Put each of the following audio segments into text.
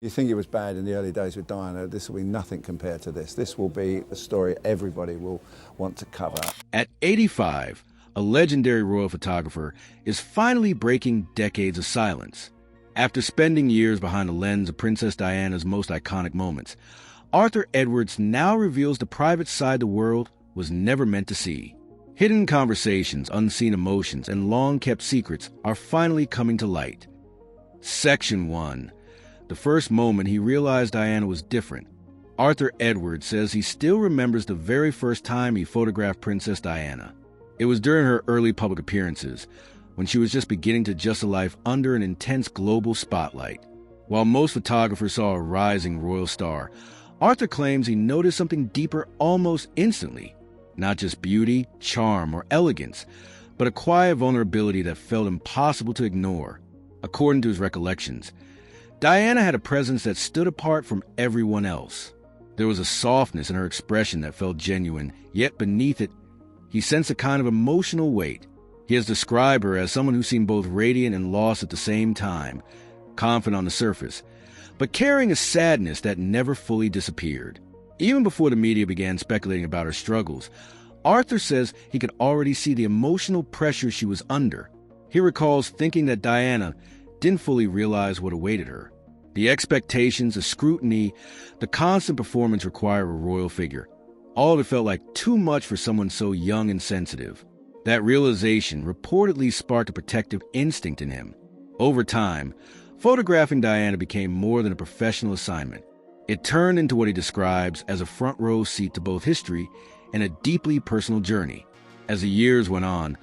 You think it was bad in the early days with Diana, this will be nothing compared to this. This will be a story everybody will want to cover. At 85, a legendary royal photographer is finally breaking decades of silence. After spending years behind the lens of Princess Diana's most iconic moments, Arthur Edwards now reveals the private side the world was never meant to see. Hidden conversations, unseen emotions, and long-kept secrets are finally coming to light. Section 1. The first moment he realized Diana was different. Arthur Edwards says he still remembers the very first time he photographed Princess Diana. It was during her early public appearances, when she was just beginning to adjust to life under an intense global spotlight. While most photographers saw a rising royal star, Arthur claims he noticed something deeper almost instantly. Not just beauty, charm, or elegance, but a quiet vulnerability that felt impossible to ignore. According to his recollections, Diana had a presence that stood apart from everyone else. There was a softness in her expression that felt genuine, yet beneath it, he sensed a kind of emotional weight. He has described her as someone who seemed both radiant and lost at the same time, confident on the surface, but carrying a sadness that never fully disappeared. Even before the media began speculating about her struggles, Arthur says he could already see the emotional pressure she was under. He recalls thinking that Diana didn't fully realize what awaited her. The expectations, the scrutiny, the constant performance required of a royal figure. All of it felt like too much for someone so young and sensitive. That realization reportedly sparked a protective instinct in him. Over time, photographing Diana became more than a professional assignment. It turned into what he describes as a front row seat to both history and a deeply personal journey. As the years went on,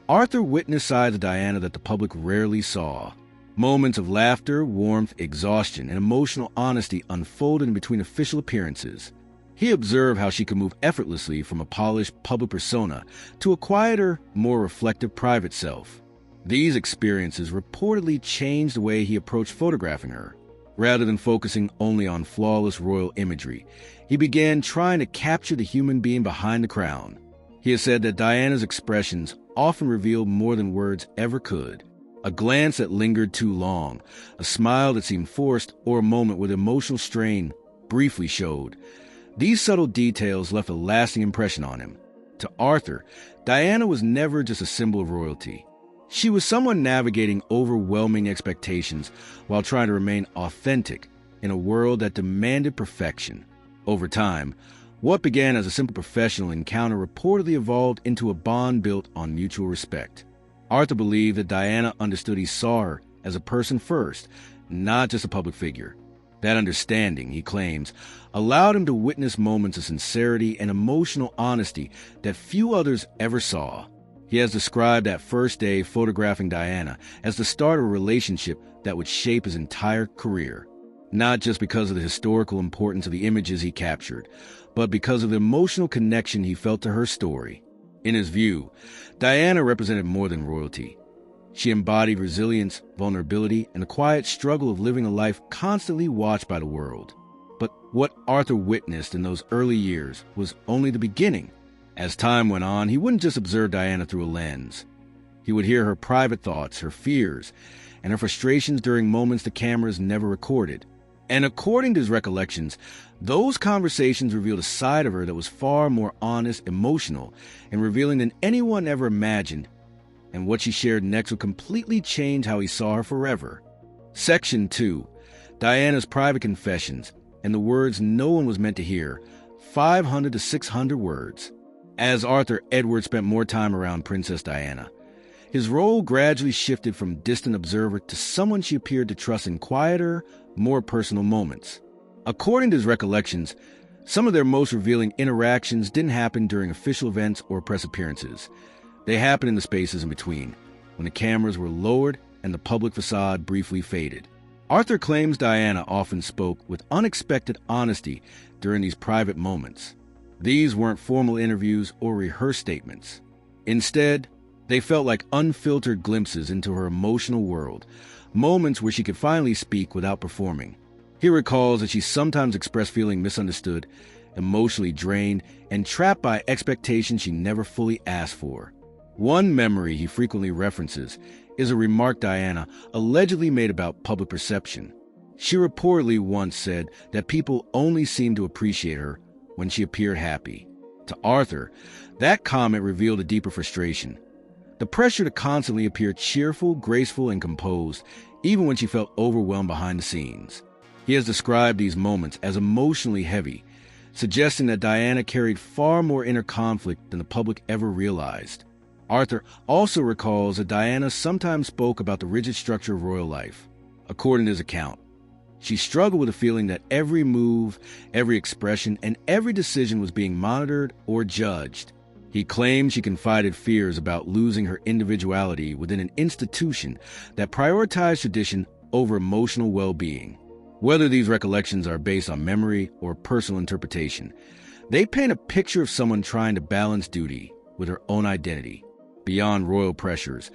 Arthur witnessed sides of Diana that the public rarely saw. Moments of laughter, warmth, exhaustion, and emotional honesty unfolded in between official appearances. He observed how she could move effortlessly from a polished public persona to a quieter, more reflective private self. These experiences reportedly changed the way he approached photographing her. Rather than focusing only on flawless royal imagery, he began trying to capture the human being behind the crown. He has said that Diana's expressions often revealed more than words ever could. A glance that lingered too long, a smile that seemed forced, or a moment with emotional strain briefly showed. These subtle details left a lasting impression on him. To Arthur, Diana was never just a symbol of royalty. She was someone navigating overwhelming expectations while trying to remain authentic in a world that demanded perfection. Over time, what began as a simple professional encounter reportedly evolved into a bond built on mutual respect. Arthur believed that Diana understood he saw her as a person first, not just a public figure. That understanding, he claims, allowed him to witness moments of sincerity and emotional honesty that few others ever saw. He has described that first day photographing Diana as the start of a relationship that would shape his entire career. Not just because of the historical importance of the images he captured, but because of the emotional connection he felt to her story. In his view, Diana represented more than royalty. She embodied resilience, vulnerability, and the quiet struggle of living a life constantly watched by the world. But what Arthur witnessed in those early years was only the beginning. As time went on, he wouldn't just observe Diana through a lens. He would hear her private thoughts, her fears, and her frustrations during moments the cameras never recorded. And according to his recollections, those conversations revealed a side of her that was far more honest, emotional, and revealing than anyone ever imagined. And what she shared next would completely change how he saw her forever. Section 2. Diana's private confessions and the words no one was meant to hear. 500 to 600 words. As Arthur Edwards spent more time around Princess Diana, his role gradually shifted from distant observer to someone she appeared to trust in quieter, more personal moments. According to his recollections, some of their most revealing interactions didn't happen during official events or press appearances. They happened in the spaces in between, when the cameras were lowered and the public facade briefly faded. Arthur claims Diana often spoke with unexpected honesty during these private moments. These weren't formal interviews or rehearsed statements. Instead, they felt like unfiltered glimpses into her emotional world, moments where she could finally speak without performing. He recalls that she sometimes expressed feeling misunderstood, emotionally drained, and trapped by expectations she never fully asked for. One memory he frequently references is a remark Diana allegedly made about public perception. She reportedly once said that people only seemed to appreciate her when she appeared happy. To Arthur, that comment revealed a deeper frustration. The pressure to constantly appear cheerful, graceful, and composed, even when she felt overwhelmed behind the scenes. He has described these moments as emotionally heavy, suggesting that Diana carried far more inner conflict than the public ever realized. Arthur also recalls that Diana sometimes spoke about the rigid structure of royal life. According to his account, she struggled with the feeling that every move, every expression, and every decision was being monitored or judged. He claimed she confided fears about losing her individuality within an institution that prioritized tradition over emotional well-being. Whether these recollections are based on memory or personal interpretation, they paint a picture of someone trying to balance duty with her own identity. Beyond royal pressures,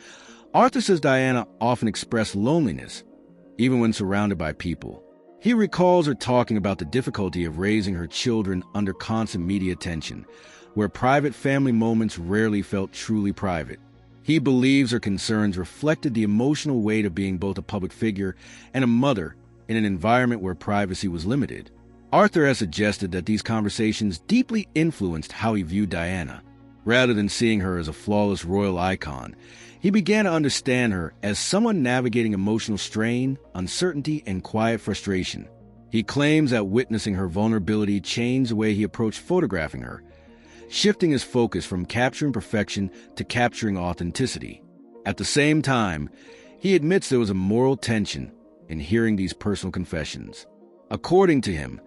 Arthur says Diana often expressed loneliness, even when surrounded by people. He recalls her talking about the difficulty of raising her children under constant media attention, where private family moments rarely felt truly private. He believes her concerns reflected the emotional weight of being both a public figure and a mother in an environment where privacy was limited. Arthur has suggested that these conversations deeply influenced how he viewed Diana. Rather than seeing her as a flawless royal icon, he began to understand her as someone navigating emotional strain, uncertainty, and quiet frustration. He claims that witnessing her vulnerability changed the way he approached photographing her, shifting his focus from capturing perfection to capturing authenticity. At the same time, he admits there was a moral tension in hearing these personal confessions. According to him,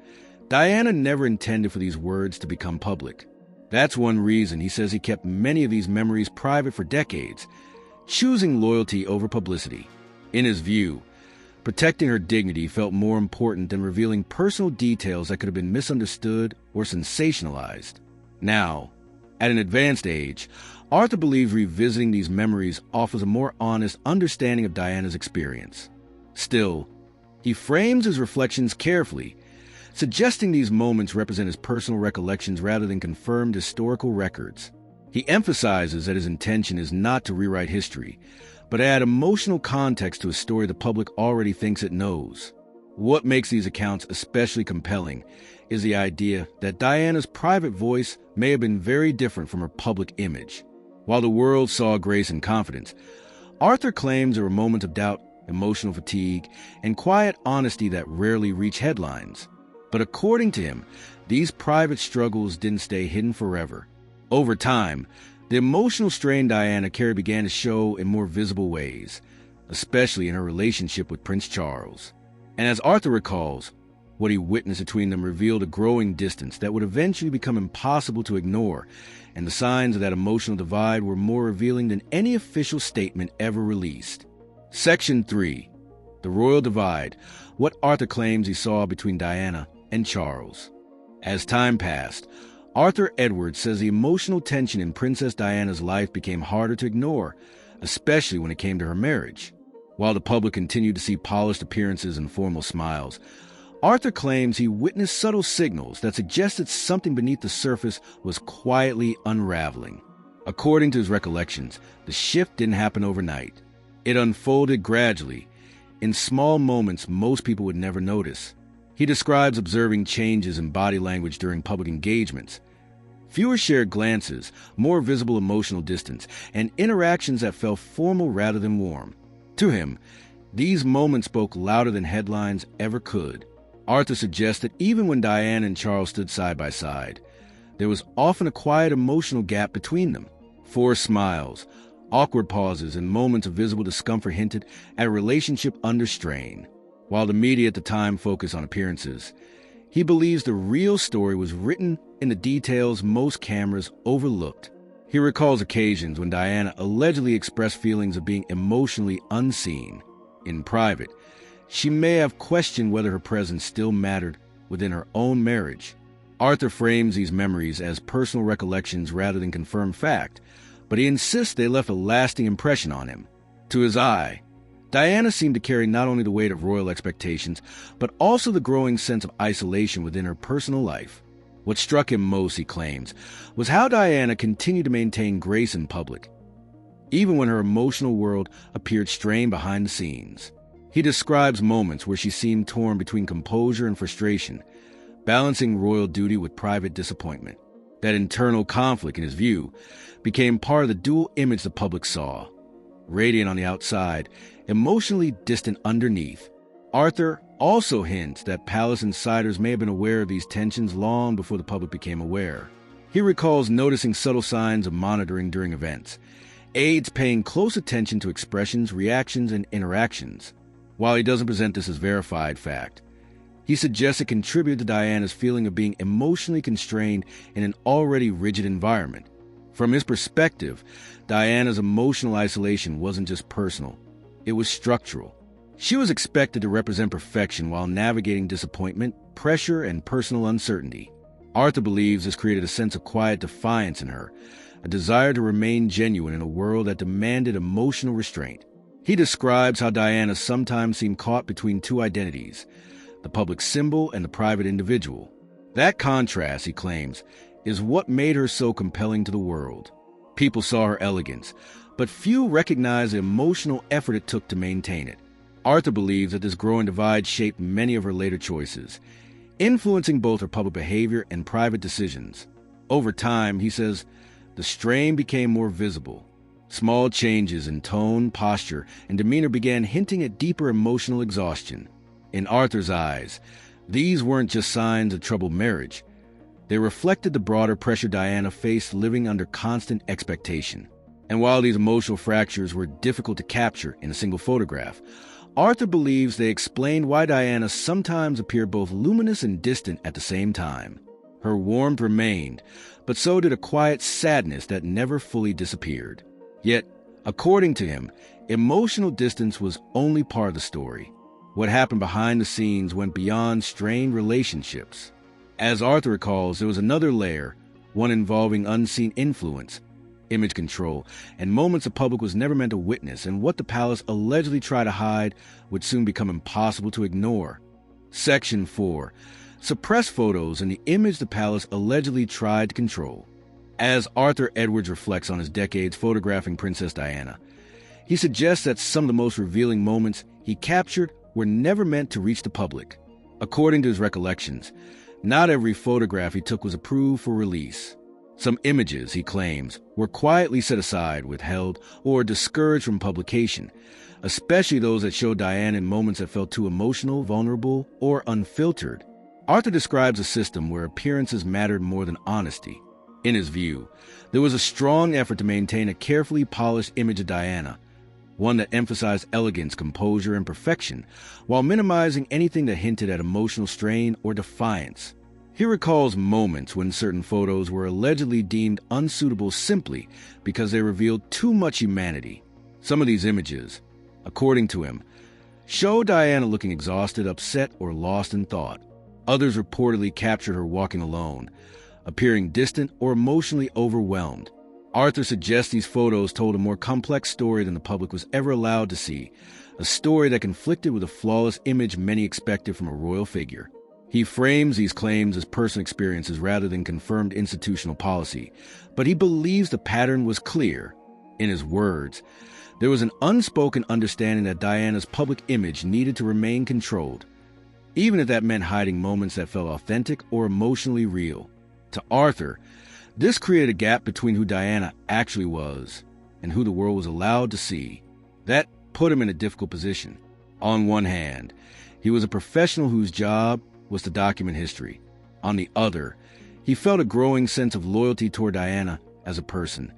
Diana never intended for these words to become public. That's one reason he says he kept many of these memories private for decades, choosing loyalty over publicity. In his view, protecting her dignity felt more important than revealing personal details that could have been misunderstood or sensationalized. Now, at an advanced age, Arthur believes revisiting these memories offers a more honest understanding of Diana's experience. Still, he frames his reflections carefully, suggesting these moments represent his personal recollections rather than confirmed historical records. He emphasizes that his intention is not to rewrite history, but add emotional context to a story the public already thinks it knows. What makes these accounts especially compelling is the idea that Diana's private voice may have been very different from her public image. While the world saw grace and confidence, Arthur claims there were moments of doubt, emotional fatigue, and quiet honesty that rarely reach headlines. But according to him, these private struggles didn't stay hidden forever. Over time, the emotional strain Diana carried began to show in more visible ways, especially in her relationship with Prince Charles. And as Arthur recalls, what he witnessed between them revealed a growing distance that would eventually become impossible to ignore, and the signs of that emotional divide were more revealing than any official statement ever released. Section 3. The Royal Divide, what Arthur claims he saw between Diana and Charles. As time passed, Arthur Edwards says the emotional tension in Princess Diana's life became harder to ignore, especially when it came to her marriage. While the public continued to see polished appearances and formal smiles, Arthur claims he witnessed subtle signals that suggested something beneath the surface was quietly unraveling. According to his recollections, the shift didn't happen overnight. It unfolded gradually, in small moments most people would never notice. He describes observing changes in body language during public engagements, fewer shared glances, more visible emotional distance, and interactions that felt formal rather than warm. To him, these moments spoke louder than headlines ever could. Arthur suggests that even when Diana and Charles stood side by side, there was often a quiet emotional gap between them. Forced smiles, awkward pauses, and moments of visible discomfort hinted at a relationship under strain. While the media at the time focused on appearances, he believes the real story was written in the details most cameras overlooked. He recalls occasions when Diana allegedly expressed feelings of being emotionally unseen. In private, she may have questioned whether her presence still mattered within her own marriage. Arthur frames these memories as personal recollections rather than confirmed fact, but he insists they left a lasting impression on him. To his eye, Diana seemed to carry not only the weight of royal expectations, but also the growing sense of isolation within her personal life. What struck him most, he claims, was how Diana continued to maintain grace in public, even when her emotional world appeared strained behind the scenes. He describes moments where she seemed torn between composure and frustration, balancing royal duty with private disappointment. That internal conflict, in his view, became part of the dual image the public saw. Radiant on the outside, emotionally distant underneath. Arthur also hints that palace insiders may have been aware of these tensions long before the public became aware. He recalls noticing subtle signs of monitoring during events, aides paying close attention to expressions, reactions, and interactions. While he doesn't present this as verified fact, he suggests it contributed to Diana's feeling of being emotionally constrained in an already rigid environment. From his perspective, Diana's emotional isolation wasn't just personal, it was structural. She was expected to represent perfection while navigating disappointment, pressure, and personal uncertainty. Arthur believes this created a sense of quiet defiance in her, a desire to remain genuine in a world that demanded emotional restraint. He describes how Diana sometimes seemed caught between two identities, the public symbol and the private individual. That contrast, he claims, is what made her so compelling to the world. People saw her elegance, but few recognized the emotional effort it took to maintain it. Arthur believes that this growing divide shaped many of her later choices, influencing both her public behavior and private decisions. Over time, he says, the strain became more visible. Small changes in tone, posture, and demeanor began hinting at deeper emotional exhaustion. In Arthur's eyes, these weren't just signs of troubled marriage. They reflected the broader pressure Diana faced living under constant expectation. And while these emotional fractures were difficult to capture in a single photograph, Arthur believes they explained why Diana sometimes appeared both luminous and distant at the same time. Her warmth remained, but so did a quiet sadness that never fully disappeared. Yet, according to him, emotional distance was only part of the story. What happened behind the scenes went beyond strained relationships. As Arthur recalls, there was another layer, one involving unseen influence, image control, and moments the public was never meant to witness, and what the palace allegedly tried to hide would soon become impossible to ignore. Section 4. Suppressed photos and the image the palace allegedly tried to control. As Arthur Edwards reflects on his decades photographing Princess Diana, he suggests that some of the most revealing moments he captured were never meant to reach the public. According to his recollections, not every photograph he took was approved for release. Some images, he claims, were quietly set aside, withheld, or discouraged from publication, especially those that showed Diana in moments that felt too emotional, vulnerable, or unfiltered. Arthur describes a system where appearances mattered more than honesty. In his view, there was a strong effort to maintain a carefully polished image of Diana, one that emphasized elegance, composure, and perfection, while minimizing anything that hinted at emotional strain or defiance. He recalls moments when certain photos were allegedly deemed unsuitable simply because they revealed too much humanity. Some of these images, according to him, show Diana looking exhausted, upset, or lost in thought. Others reportedly captured her walking alone, appearing distant or emotionally overwhelmed. Arthur suggests these photos told a more complex story than the public was ever allowed to see, a story that conflicted with the flawless image many expected from a royal figure. He frames these claims as personal experiences rather than confirmed institutional policy, but he believes the pattern was clear. In his words, there was an unspoken understanding that Diana's public image needed to remain controlled, even if that meant hiding moments that felt authentic or emotionally real. To Arthur, this created a gap between who Diana actually was and who the world was allowed to see. That put him in a difficult position. On one hand, he was a professional whose job was to document history. On the other, he felt a growing sense of loyalty toward Diana as a person,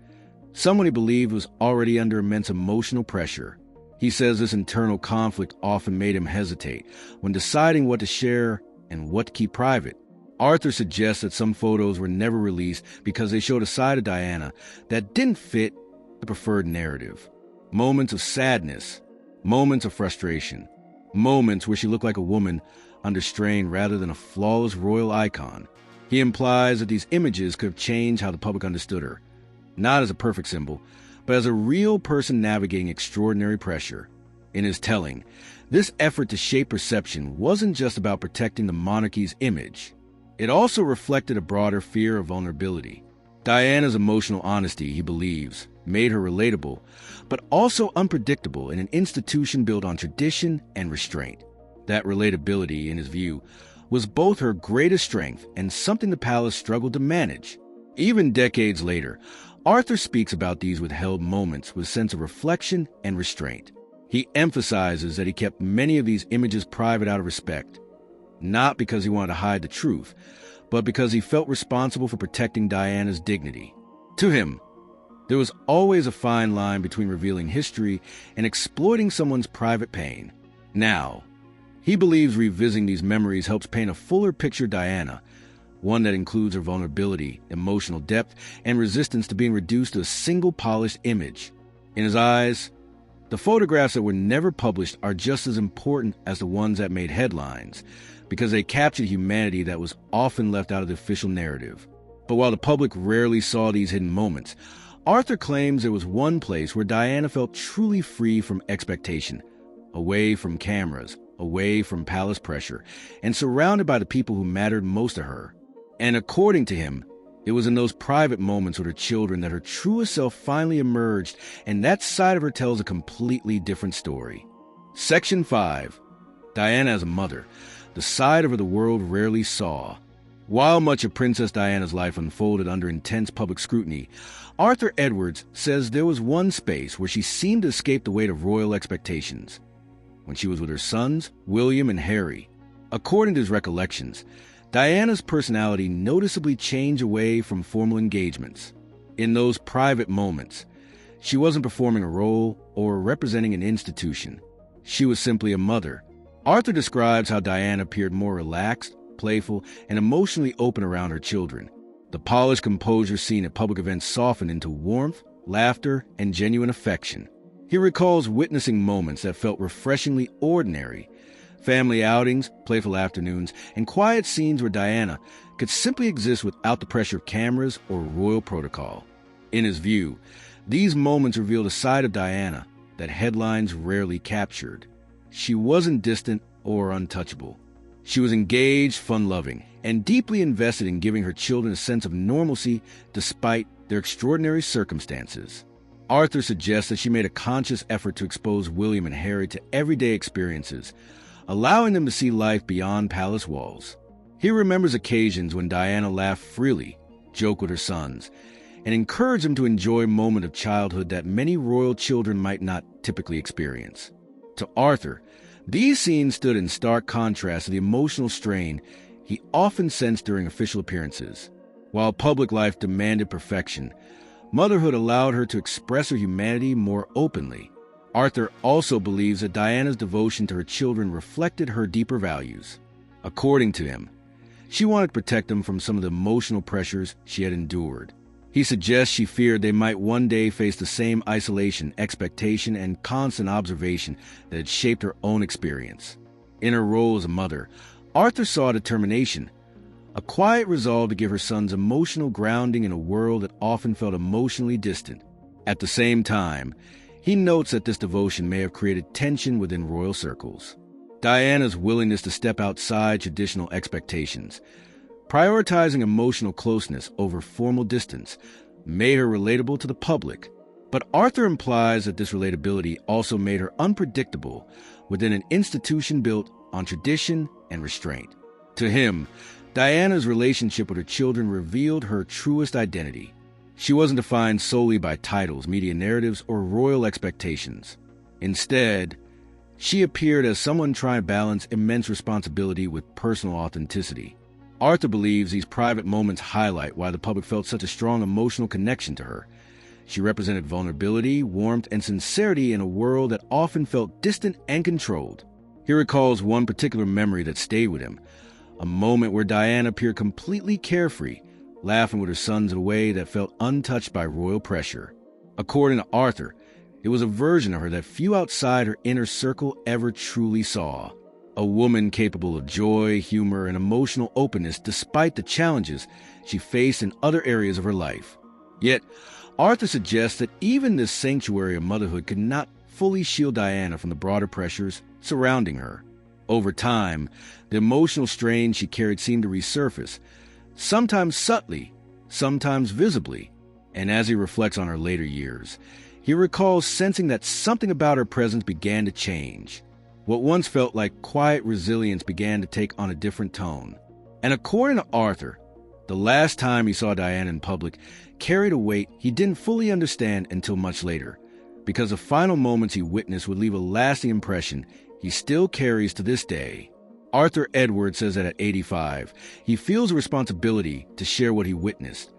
someone he believed was already under immense emotional pressure. He says this internal conflict often made him hesitate when deciding what to share and what to keep private. Arthur suggests that some photos were never released because they showed a side of Diana that didn't fit the preferred narrative. Moments of sadness, moments of frustration, moments where she looked like a woman under strain rather than a flawless royal icon. He implies that these images could have changed how the public understood her, not as a perfect symbol, but as a real person navigating extraordinary pressure. In his telling, this effort to shape perception wasn't just about protecting the monarchy's image. It also reflected a broader fear of vulnerability. Diana's emotional honesty, he believes, made her relatable, but also unpredictable in an institution built on tradition and restraint. That relatability, in his view, was both her greatest strength and something the palace struggled to manage. Even decades later, Arthur speaks about these withheld moments with a sense of reflection and restraint. He emphasizes that he kept many of these images private out of respect, not because he wanted to hide the truth, but because he felt responsible for protecting Diana's dignity. To him, there was always a fine line between revealing history and exploiting someone's private pain. Now, he believes revisiting these memories helps paint a fuller picture of Diana, one that includes her vulnerability, emotional depth, and resistance to being reduced to a single polished image. In his eyes, the photographs that were never published are just as important as the ones that made headlines, because they captured humanity that was often left out of the official narrative. But while the public rarely saw these hidden moments, Arthur claims there was one place where Diana felt truly free from expectation, away from cameras, away from palace pressure, and surrounded by the people who mattered most to her. And according to him, it was in those private moments with her children that her truest self finally emerged, and that side of her tells a completely different story. Section 5. Diana as a mother, the side of her the world rarely saw. While much of Princess Diana's life unfolded under intense public scrutiny, Arthur Edwards says there was one space where she seemed to escape the weight of royal expectations. When she was with her sons, William and Harry. According to his recollections, Diana's personality noticeably changed away from formal engagements. In those private moments, she wasn't performing a role or representing an institution. She was simply a mother. Arthur describes how Diana appeared more relaxed, playful, and emotionally open around her children. The polished composure seen at public events softened into warmth, laughter, and genuine affection. He recalls witnessing moments that felt refreshingly ordinary. Family outings, playful afternoons, and quiet scenes where Diana could simply exist without the pressure of cameras or royal protocol. In his view, these moments revealed a side of Diana that headlines rarely captured. She wasn't distant or untouchable. She was engaged, fun-loving, and deeply invested in giving her children a sense of normalcy despite their extraordinary circumstances. Arthur suggests that she made a conscious effort to expose William and Harry to everyday experiences, allowing them to see life beyond palace walls. He remembers occasions when Diana laughed freely, joked with her sons, and encouraged them to enjoy a moment of childhood that many royal children might not typically experience. To Arthur, these scenes stood in stark contrast to the emotional strain he often sensed during official appearances. While public life demanded perfection, motherhood allowed her to express her humanity more openly. Arthur also believes that Diana's devotion to her children reflected her deeper values. According to him, she wanted to protect them from some of the emotional pressures she had endured. He suggests she feared they might one day face the same isolation, expectation, and constant observation that had shaped her own experience. In her role as a mother, Arthur saw determination, a quiet resolve to give her sons emotional grounding in a world that often felt emotionally distant. At the same time, he notes that this devotion may have created tension within royal circles. Diana's willingness to step outside traditional expectations, prioritizing emotional closeness over formal distance, made her relatable to the public. But Arthur implies that this relatability also made her unpredictable within an institution built on tradition and restraint. To him, Diana's relationship with her children revealed her truest identity. She wasn't defined solely by titles, media narratives, or royal expectations. Instead, she appeared as someone trying to balance immense responsibility with personal authenticity. Arthur believes these private moments highlight why the public felt such a strong emotional connection to her. She represented vulnerability, warmth, and sincerity in a world that often felt distant and controlled. He recalls one particular memory that stayed with him, a moment where Diana appeared completely carefree, laughing with her sons in a way that felt untouched by royal pressure. According to Arthur, it was a version of her that few outside her inner circle ever truly saw. A woman capable of joy, humor, and emotional openness despite the challenges she faced in other areas of her life. Yet, Arthur suggests that even this sanctuary of motherhood could not fully shield Diana from the broader pressures surrounding her. Over time, the emotional strain she carried seemed to resurface, sometimes subtly, sometimes visibly. And as he reflects on her later years, he recalls sensing that something about her presence began to change. What once felt like quiet resilience began to take on a different tone. And according to Arthur, the last time he saw Diana in public carried a weight he didn't fully understand until much later, because the final moments he witnessed would leave a lasting impression he still carries to this day. Arthur Edwards says that at 85, he feels a responsibility to share what he witnessed,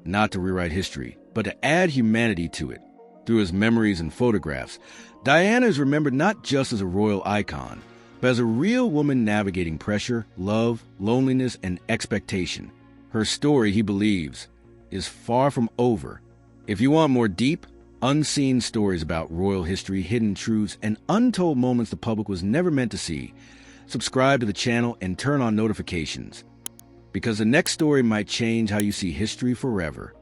not to rewrite history, but to add humanity to it. Through his memories and photographs, Diana is remembered not just as a royal icon, but as a real woman navigating pressure, love, loneliness, and expectation. Her story, he believes, is far from over. If you want more deep, unseen stories about royal history, hidden truths, and untold moments the public was never meant to see, subscribe to the channel and turn on notifications, because the next story might change how you see history forever.